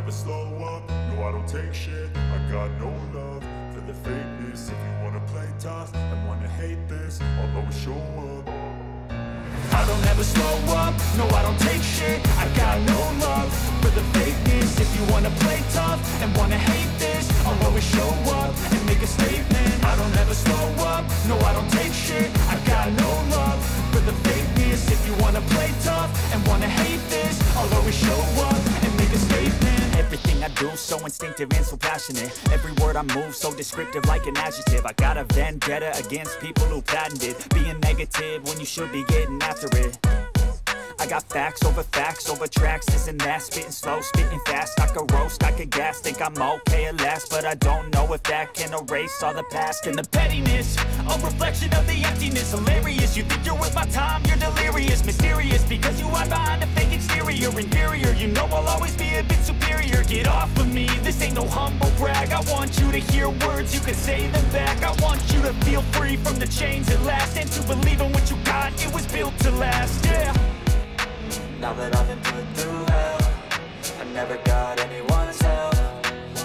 never slow up, no I don't take shit. I got no love for the fakeness. If you wanna play tough and wanna hate this, I'll always show up. I don't ever slow up, no I don't take shit. I got no love for the fakeness. If you wanna play tough and wanna hate this, I'll always show up and make a statement. I don't ever slow up, no I don't take shit. I got no love for the fakeness. If you wanna play tough and wanna hate this, I'll always show up and make a statement. Everything I do so instinctive and so passionate. Every word I move so descriptive like an adjective. I got a vendetta against people who patented being negative when you should be getting after it. I got facts over tracks, this and that. Spitting slow, spitting fast. I could roast, I could gas. Think I'm okay at last, but I don't know if that can erase all the past. And the pettiness, a reflection of the emptiness. Hilarious, you think you're worth my time, you're delirious. Mysterious, because you hide behind a fake exterior. Inferior, you know I'll always be a bit superior. Get off of me, this ain't no humble brag. I want you to hear words, you can say them back. I want you to feel free from the chains at last, and to believe in what you got, it was built to last, yeah. Now that I've been put through hell, I never got anyone's help.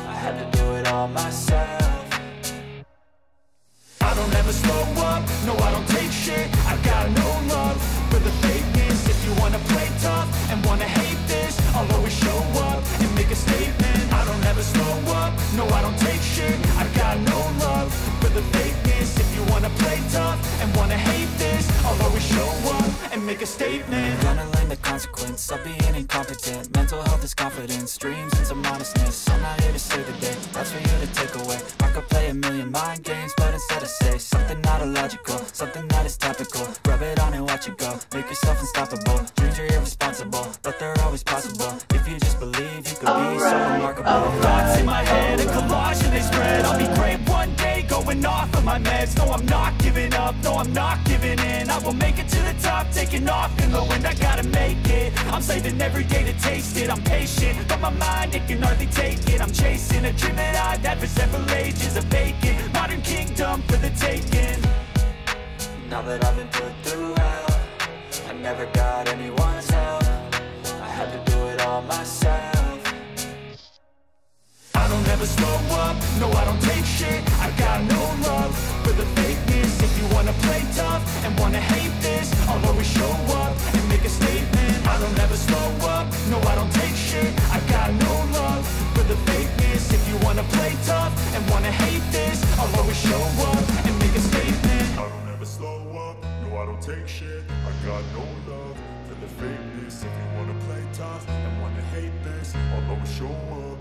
I had to do it all myself. I don't ever slow up, no I don't take shit. I got no love for the fakeness. If you wanna play tough and wanna hate this, I'll always show up and make a statement. I don't ever slow up, no I don't take shit. I got no love for the fakeness. If you wanna play tough and wanna hate this, I'll always show up and make a statement. Gonna learn the consequence of being incompetent. Mental health is confidence, dreams and some honestness. I'm not here to save the day, that's for you to take away. I could play a million mind games, but instead I say something not illogical, something that is topical. Rub it on and watch it go, make yourself unstoppable. Dreams are irresponsible, but they're always possible. If you just believe, you could be so remarkable. Thoughts in my head, a collage and they spread. I'll be great one day, going off of my meds. No, I'm not giving up, no, I'm not giving in. I will make it to the top, taking off in the wind. I gotta make it, I'm saving every day to taste it. I'm patient, but my mind, it can hardly take it. I'm chasing a dream that I've had for several ages. A vacant, modern kingdom for the taking. Now that I've been put through hell, I never got anyone's help. I had to do it all myself. I don't ever slow up, no I don't take shit. I got no love for the fakeness. If you wanna play tough and wanna hate this, I'll always show up and make a statement. I don't ever slow up, no I don't take shit. I got no love for the fakeness. If you wanna play tough and wanna hate this, I'll always show up and make a statement. I don't ever slow up, no I don't take shit. I got no love for the fakeness. If you wanna play tough and wanna hate this, I'll always show up.